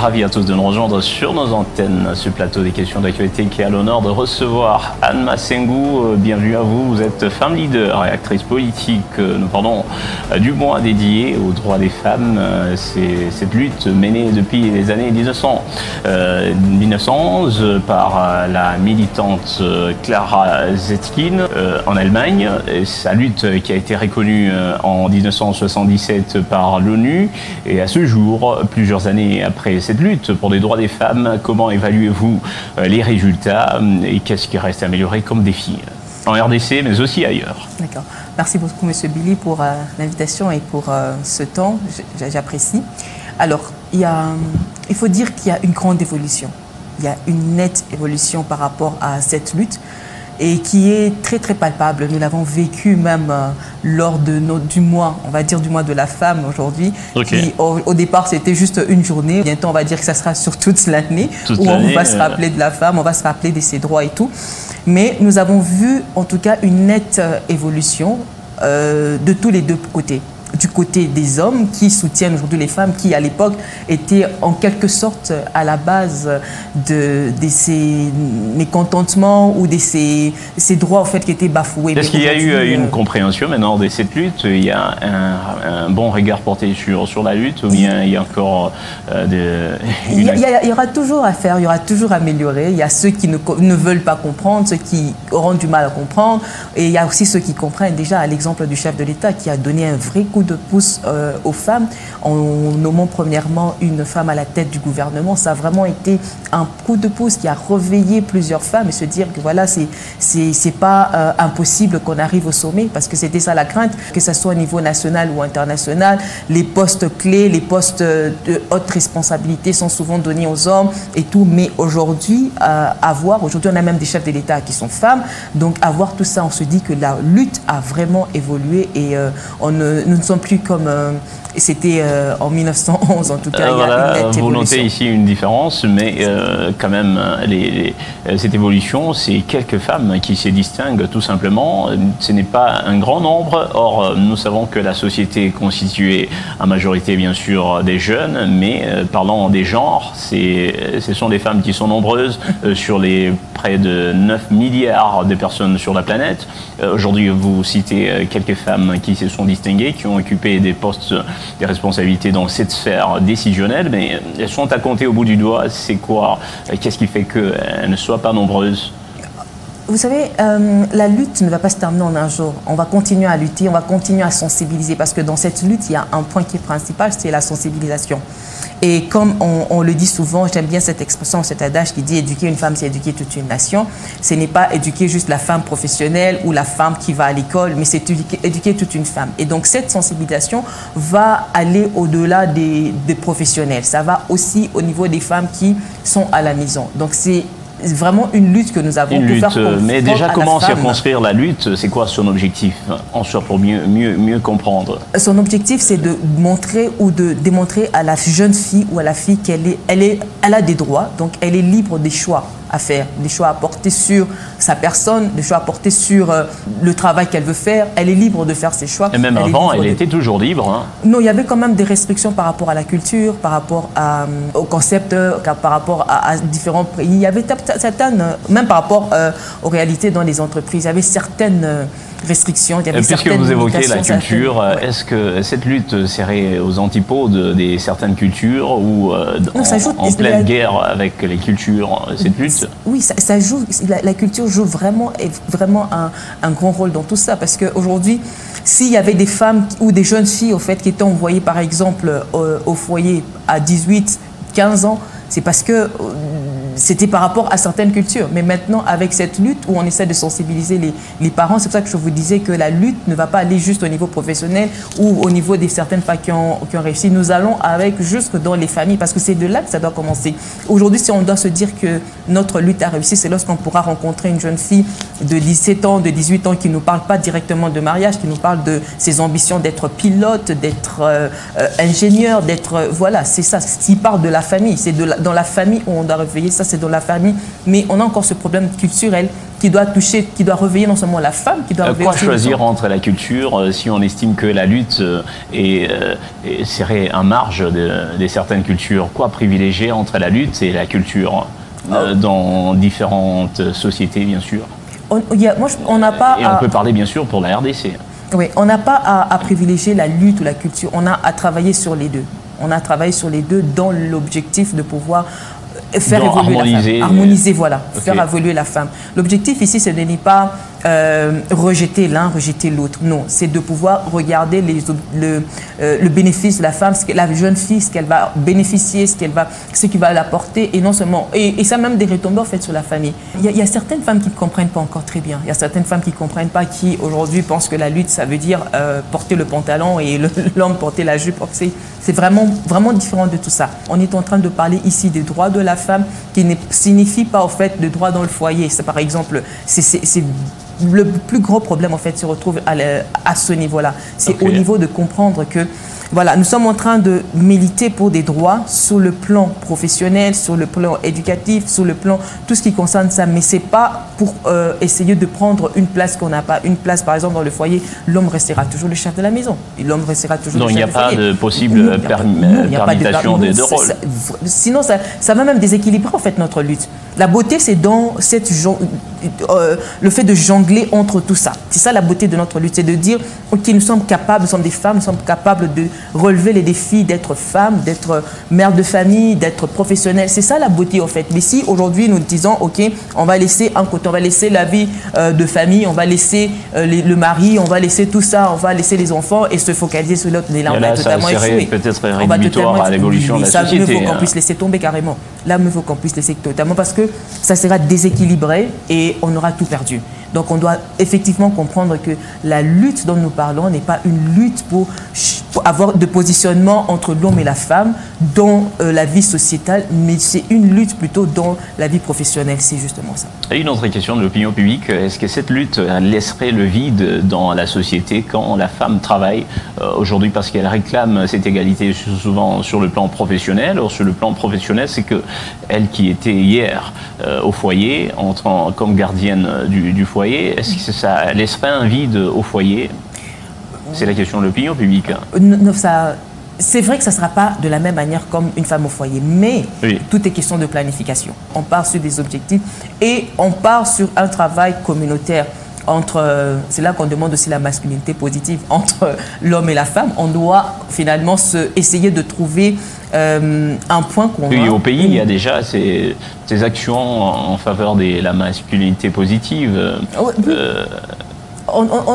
ravi à tous de nous rejoindre sur nos antennes, ce plateau des questions d'actualité qui a l'honneur de recevoir Anne Massengou. Bienvenue à vous, vous êtes femme leader et actrice politique. Nous parlons du mois dédié aux droits des femmes. C'est cette lutte menée depuis les années 1911 par la militante Clara Zetkin en Allemagne. Sa lutte qui a été reconnue en 1977 par l'ONU. Et à ce jour, plusieurs années après cette lutte pour les droits des femmes, comment évaluez-vous les résultats et qu'est-ce qui reste à améliorer comme défi en RDC, mais aussi ailleurs? D'accord. Merci beaucoup, Monsieur Billy, pour l'invitation et pour ce temps. J'apprécie. Alors, il faut dire qu'il y a une grande évolution. Il y a une nette évolution par rapport à cette lutte et qui est très très palpable. Nous l'avons vécu même lors de du mois, on va dire du mois de la femme aujourd'hui. Okay. Au départ, c'était juste une journée. Bientôt, on va dire que ça sera sur toute l'année où on va se rappeler de la femme, on va se rappeler de ses droits et tout. Mais nous avons vu en tout cas une nette évolution de tous les deux côtés. Du côté des hommes qui soutiennent aujourd'hui les femmes qui, à l'époque, étaient en quelque sorte à la base de ces mécontentements ou de ces droits en fait, qui étaient bafoués. Est-ce qu'il y a eu une compréhension maintenant de cette lutte? Il y a un bon regard porté sur la lutte ou bien il y a encore il y aura toujours à faire, il y aura toujours à améliorer. Il y a ceux qui ne veulent pas comprendre, ceux qui auront du mal à comprendre. Et il y a aussi ceux qui comprennent déjà, à l'exemple du chef de l'État qui a donné un vrai coup de pouce aux femmes en nommant premièrement une femme à la tête du gouvernement. Ça a vraiment été un coup de pouce qui a réveillé plusieurs femmes et se dire que voilà, c'est pas impossible qu'on arrive au sommet parce que c'était ça la crainte, que ce soit au niveau national ou international. Les postes clés, les postes de haute responsabilité sont souvent donnés aux hommes et tout. Mais aujourd'hui, aujourd'hui on a même des chefs de l'État qui sont femmes. Donc à voir tout ça, on se dit que la lutte a vraiment évolué et nous ne sommes plus comme c'était en 1911 en tout cas. Voilà, il y a une nette évolution. Vous notez ici une différence, mais quand même cette évolution, c'est quelques femmes qui se distinguent tout simplement. Ce n'est pas un grand nombre. Or, nous savons que la société est constituée en majorité bien sûr des jeunes, mais parlant des genres, ce sont des femmes qui sont nombreuses sur les près de 9 milliards de personnes sur la planète. Aujourd'hui, vous citez quelques femmes qui se sont distinguées, qui ont occupé des postes, des responsabilités dans cette sphère décisionnelle, mais elles sont à compter au bout du doigt. C'est quoi? Qu'est-ce qui fait qu'elles ne soient pas nombreuses? Vous savez, la lutte ne va pas se terminer en un jour. On va continuer à lutter, on va continuer à sensibiliser parce que dans cette lutte, il y a un point qui est principal, c'est la sensibilisation. Et comme on le dit souvent, j'aime bien cette expression, cet adage qui dit éduquer une femme, c'est éduquer toute une nation. Ce n'est pas éduquer juste la femme professionnelle ou la femme qui va à l'école, mais c'est éduquer toute une femme. Et donc cette sensibilisation va aller au-delà des professionnels. Ça va aussi au niveau des femmes qui sont à la maison. Donc c'est vraiment une lutte que nous avons pour faire mais déjà, comment circonscrire la lutte? C'est quoi son objectif en soi pour mieux comprendre? Son objectif, c'est de montrer ou de démontrer à la jeune fille ou à la fille qu'elle a des droits, donc elle est libre des choix à faire, des choix à porter sur sa personne, des choix à porter sur le travail qu'elle veut faire. Elle est libre de faire ses choix. Et même avant, elle était toujours libre. Hein. Non, il y avait quand même des restrictions par rapport à la culture, par rapport au concept, par rapport à différents pays. Il y avait certaines, même par rapport aux réalités dans les entreprises, il y avait certaines restrictions. Il y avait puisque vous évoquez la culture, est-ce que cette lutte serait aux antipodes de certaines cultures ou en pleine guerre avec les cultures, cette lutte? Oui, ça joue, la culture joue vraiment un grand rôle dans tout ça parce qu'aujourd'hui, s'il y avait des femmes ou des jeunes filles au fait, qui étaient envoyées par exemple au foyer à 18, 15 ans, c'est parce que c'était par rapport à certaines cultures. Mais maintenant, avec cette lutte où on essaie de sensibiliser les parents, c'est pour ça que je vous disais que la lutte ne va pas aller juste au niveau professionnel ou au niveau des certaines femmes qui ont réussi. Nous allons avec jusque dans les familles parce que c'est de là que ça doit commencer. Aujourd'hui, si on doit se dire que notre lutte a réussi, c'est lorsqu'on pourra rencontrer une jeune fille de 17 ans, de 18 ans qui ne nous parle pas directement de mariage, qui nous parle de ses ambitions d'être pilote, d'être ingénieur, d'être... voilà, c'est ça. S'il parle de la famille, c'est dans la famille où on doit réveiller ça. c'est dans la famille. Mais on a encore ce problème culturel qui doit toucher, qui doit réveiller non seulement la femme, qui doit réveiller quoi choisir entre la culture si on estime que la lutte serait en marge de certaines cultures? Quoi privilégier entre la lutte et la culture dans différentes sociétés, bien sûr? On n'a pas et on peut parler, bien sûr, pour la RDC. Oui, on n'a pas à privilégier la lutte ou la culture. On a à travailler sur les deux. On a travaillé sur les deux dans l'objectif de pouvoir faire évoluer la femme. Harmoniser, voilà. Okay. Faire évoluer la femme. L'objectif ici, ce n'est pas rejeter l'un, rejeter l'autre. Non, c'est de pouvoir regarder le bénéfice de la femme, la jeune fille, ce qu'elle va bénéficier, ce qui va l'apporter, et non seulement... Et ça même des retombées, en fait, sur la famille. Il y a certaines femmes qui ne comprennent pas encore très bien. Il y a certaines femmes qui ne comprennent pas, qui, aujourd'hui, pensent que la lutte, ça veut dire porter le pantalon et l'homme porter la jupe. C'est vraiment, vraiment différent de tout ça. On est en train de parler ici des droits de la femme, qui ne signifie pas, en fait, de droits dans le foyer. C'est, par exemple, c'est le plus gros problème, en fait, se retrouve à ce niveau-là. C'est au niveau de comprendre que, voilà, nous sommes en train de militer pour des droits sur le plan professionnel, sur le plan éducatif, sur le plan, tout ce qui concerne ça. Mais ce n'est pas pour essayer de prendre une place qu'on n'a pas. Une place, par exemple, dans le foyer, l'homme restera toujours le chef de la maison. L'homme restera toujours le chef du foyer. Donc il n'y a pas de possible permutation des deux rôles. Sinon, ça va même déséquilibrer, en fait, notre lutte. La beauté, c'est dans le fait de jongler entre tout ça. C'est ça la beauté de notre lutte, c'est de dire, ok, nous sommes capables, nous sommes des femmes, nous sommes capables de relever les défis, d'être femme, d'être mère de famille, d'être professionnelle. C'est ça la beauté, en fait. Mais si aujourd'hui nous disons, ok, on va laisser un côté, on va laisser la vie de famille, on va laisser le mari, on va laisser tout ça, on va laisser les enfants et se focaliser sur l'autre. Là, on va totalement échouer. Peut-être rédhibitoire à l'évolution de la société. Là, il faut qu'on puisse laisser tomber carrément. Là, il faut qu'on puisse laisser totalement, parce que ça sera déséquilibré et on aura tout perdu. Donc on doit effectivement comprendre que la lutte dont nous parlons n'est pas une lutte pour avoir de positionnement entre l'homme et la femme dans la vie sociétale, mais c'est une lutte plutôt dans la vie professionnelle, c'est justement ça. Et une autre question de l'opinion publique, est-ce que cette lutte laisserait le vide dans la société quand la femme travaille aujourd'hui, parce qu'elle réclame cette égalité souvent sur le plan professionnel? Or, sur le plan professionnel, c'est que elle qui était hier au foyer, entrant comme gardienne du foyer, est-ce que ça laisserait un vide au foyer? C'est la question de l'opinion publique. C'est vrai que ça ne sera pas de la même manière comme une femme au foyer, mais tout est question de planification. On part sur des objectifs et on part sur un travail communautaire. C'est là qu'on demande aussi la masculinité positive entre l'homme et la femme. On doit finalement essayer de trouver un point commun. Oui, au pays, il y a déjà ces actions en faveur de la masculinité positive.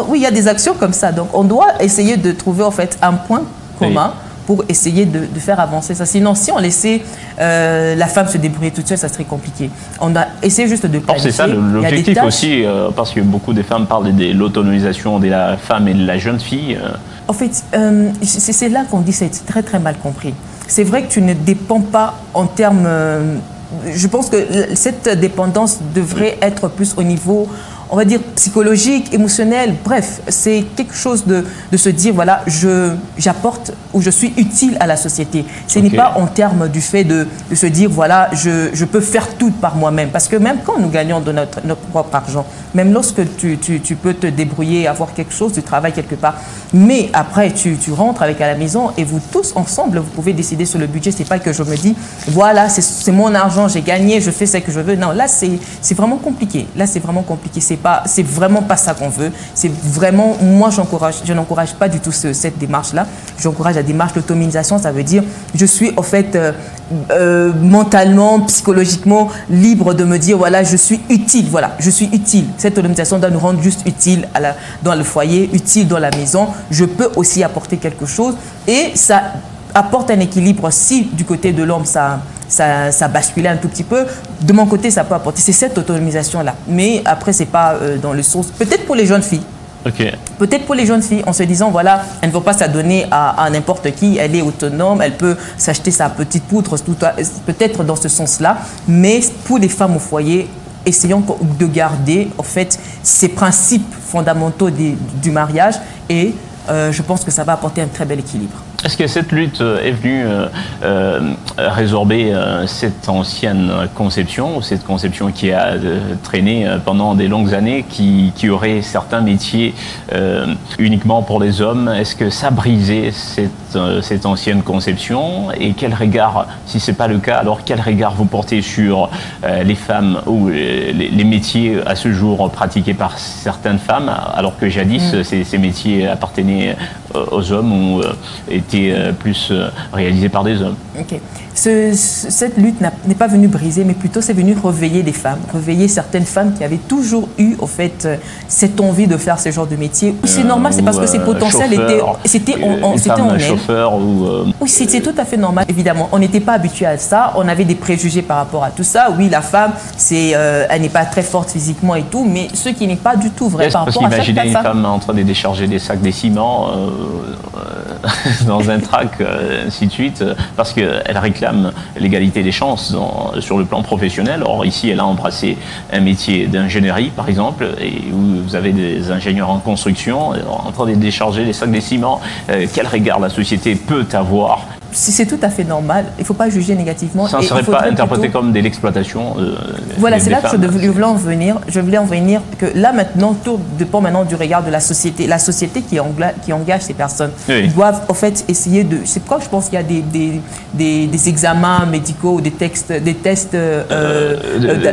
Oui, il y a des actions comme ça. Donc, on doit essayer de trouver en fait un point commun pour essayer de faire avancer ça. Sinon, si on laissait la femme se débrouiller toute seule, ça serait compliqué. On doit essayer juste de planifier. C'est ça l'objectif aussi, parce que beaucoup de femmes parlent de l'autonomisation de la femme et de la jeune fille. En fait, c'est là qu'on dit que c'est très très mal compris. C'est vrai que tu ne dépends pas en termes... je pense que cette dépendance devrait être plus au niveau, on va dire, psychologique, émotionnel. Bref, c'est quelque chose de se dire, voilà, j'apporte ou je suis utile à la société. Ce n'est pas en termes du fait de se dire, voilà, je peux faire tout par moi-même. Parce que même quand nous gagnons de notre propre argent, même lorsque tu peux te débrouiller, avoir quelque chose, tu travailles quelque part, mais après, tu rentres avec à la maison et vous tous ensemble, vous pouvez décider sur le budget. Ce n'est pas que je me dis, voilà, c'est mon argent, j'ai gagné, je fais ce que je veux. Non, là, c'est vraiment compliqué. Là, c'est vraiment compliqué. C'est vraiment pas ça qu'on veut. C'est vraiment, moi, je n'encourage pas du tout cette démarche-là. J'encourage la démarche d'autonomisation. Ça veut dire, je suis en fait mentalement, psychologiquement libre de me dire, voilà, je suis utile. Voilà, je suis utile. Cette autonomisation doit nous rendre juste utile dans le foyer, utile dans la maison. Je peux aussi apporter quelque chose et ça apporte un équilibre. Si du côté de l'homme, ça basculait un tout petit peu, de mon côté, ça peut apporter. C'est cette autonomisation-là. Mais après, ce n'est pas dans le sens... Peut-être pour les jeunes filles. Peut-être pour les jeunes filles, en se disant, voilà, elle ne va pas s'adonner à n'importe qui, elle est autonome, elle peut s'acheter sa petite poudre, peut-être dans ce sens-là. Mais pour les femmes au foyer, essayons de garder, en fait, ces principes fondamentaux du mariage et je pense que ça va apporter un très bel équilibre. Est-ce que cette lutte est venue résorber cette ancienne conception, ou cette conception qui a traîné pendant des longues années, qui aurait certains métiers uniquement pour les hommes? Est-ce que ça a brisé cette ancienne conception? Et quel regard, si ce n'est pas le cas, alors quel regard vous portez sur les femmes ou les métiers à ce jour pratiqués par certaines femmes, alors que jadis ces métiers appartenaient aux hommes ou étaient plus réalisés par des hommes? Okay. Cette lutte n'est pas venue briser, mais plutôt c'est venu réveiller des femmes, réveiller certaines femmes qui avaient toujours eu, au fait, cette envie de faire ce genre de métier. C'est normal, c'est parce que ces potentiels étaient en elles. Chauffeur ou... Oui, c'est tout à fait normal, évidemment. On n'était pas habitué à ça, on avait des préjugés par rapport à tout ça. Oui, la femme, elle n'est pas très forte physiquement et tout, mais ce qui n'est pas du tout vrai par rapport à chaque femme. Imaginez une femme en train de décharger des sacs de ciment dans un track, ainsi de suite, parce qu'elle réclame l'égalité des chances sur le plan professionnel. Or, ici, elle a embrassé un métier d'ingénierie, par exemple, et où vous avez des ingénieurs en construction en train de décharger les sacs de ciment. Quel regard la société peut avoir? C'est tout à fait normal. Il ne faut pas juger négativement. Ça ne serait pas interprété comme de l'exploitation. Voilà, c'est là que je voulais en venir. Je voulais en venir que là maintenant, tout dépend maintenant du regard de la société. La société qui engage ces personnes. Oui. Ils doivent en fait essayer de. C'est pourquoi je pense qu'il y a des examens médicaux ou des tests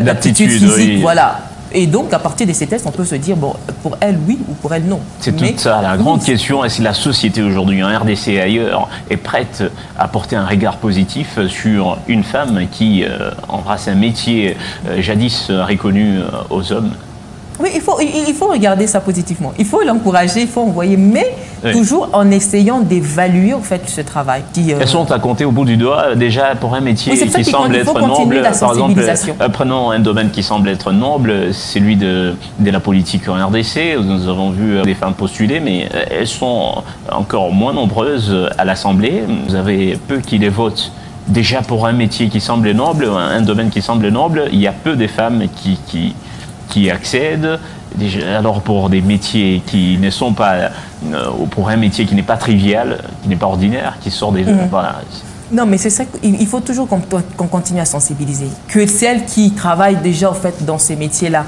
d'aptitude physique. Oui. Voilà. Et donc, à partir de ces tests, on peut se dire, bon, pour elle, oui, ou pour elle, non. C'est tout ça. La grande question est si la société aujourd'hui, en RDC et ailleurs, est prête à porter un regard positif sur une femme qui embrasse un métier jadis reconnu aux hommes. Oui, il faut regarder ça positivement. Il faut l'encourager, il faut envoyer, mais toujours en essayant d'évaluer en fait ce travail. Elles sont à compter au bout du doigt déjà pour un métier qui semble être noble. Par exemple, prenons un domaine qui semble être noble, celui de la politique en RDC. Nous avons vu des femmes postuler, mais elles sont encore moins nombreuses à l'Assemblée. Vous avez peu qui les votent. Déjà pour un métier qui semble noble, un domaine qui semble noble, il y a peu de femmes qui accèdent. Alors pour des métiers qui ne sont pas, pour un métier qui n'est pas trivial, qui n'est pas ordinaire, qui sort des... Voilà. Non, mais c'est ça, il faut toujours qu'on continue à sensibiliser. Que celles qui travaillent déjà en fait, dans ces métiers-là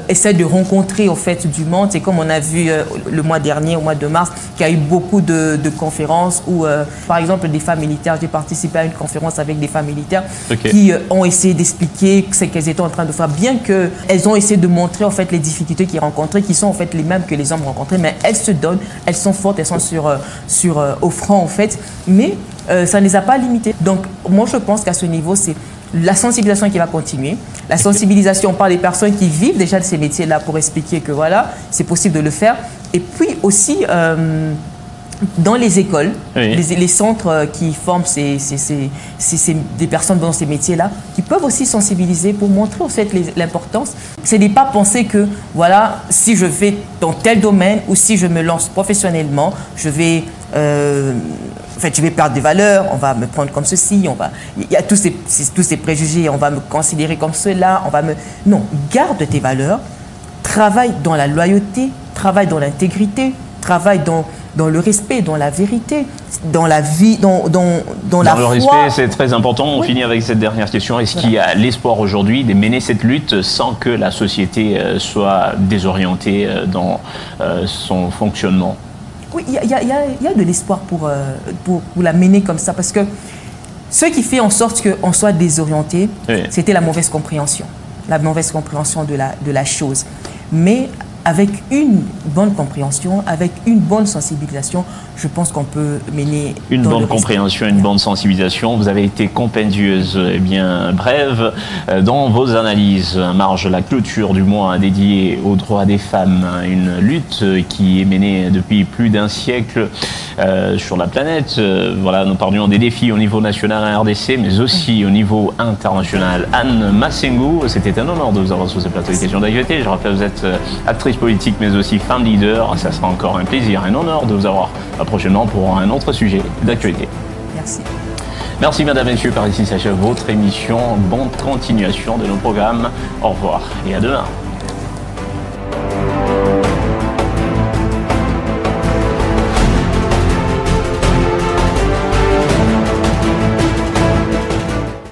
essaient de rencontrer en fait, du monde. C'est comme on a vu le mois dernier, au mois de mars, qu'il y a eu beaucoup de conférences où, par exemple, des femmes militaires, j'ai participé à une conférence avec des femmes militaires qui ont essayé d'expliquer ce qu'elles étaient en train de faire, bien qu'elles ont essayé de montrer en fait, les difficultés qu'ils rencontraient, qui sont en fait les mêmes que les hommes rencontraient, mais elles se donnent, elles sont fortes, elles sont au front en fait, mais ça ne les a pas limitées. Donc, moi, je pense qu'à ce niveau, c'est la sensibilisation qui va continuer. La sensibilisation par les personnes qui vivent déjà de ces métiers-là pour expliquer que voilà, c'est possible de le faire. Et puis aussi, dans les écoles, les centres qui forment des personnes dans ces métiers-là, qui peuvent aussi sensibiliser pour montrer en fait l'importance. Ce n'est pas penser que, voilà, si je vais dans tel domaine ou si je me lance professionnellement, je vais perdre des valeurs, on va me prendre comme ceci, il y a tous ces préjugés, on va me considérer comme cela, Non, garde tes valeurs, travaille dans la loyauté, travaille dans l'intégrité, travaille dans le respect, dans la vérité, dans la vie, dans la foi. Le respect, c'est très important. On finit avec cette dernière question. Est-ce qu'il y a l'espoir aujourd'hui de mener cette lutte sans que la société soit désorientée dans son fonctionnement? Oui, il y a de l'espoir pour la mener comme ça, parce que ce qui fait en sorte qu'on soit désorienté, c'était la mauvaise compréhension de la chose. Mais avec une bonne compréhension, avec une bonne sensibilisation, je pense qu'on peut mener... Une bonne compréhension, une bonne sensibilisation. Vous avez été compendieuse et bien brève dans vos analyses. Marge la clôture du mois dédié aux droits des femmes, une lutte qui est menée depuis plus d'un siècle sur la planète. Voilà, nous parlions des défis au niveau national à RDC, mais aussi au niveau international. Anne Massengou, c'était un honneur de vous avoir sur ce plateau de questions d'actualité. Je rappelle, vous êtes actrice politique, mais aussi femme leader. Ça sera encore un plaisir, un honneur de vous avoir prochainement pour un autre sujet d'actualité. Merci. Merci mesdames, messieurs, par ici s'achève votre émission. Bonne continuation de nos programmes. Au revoir et à demain.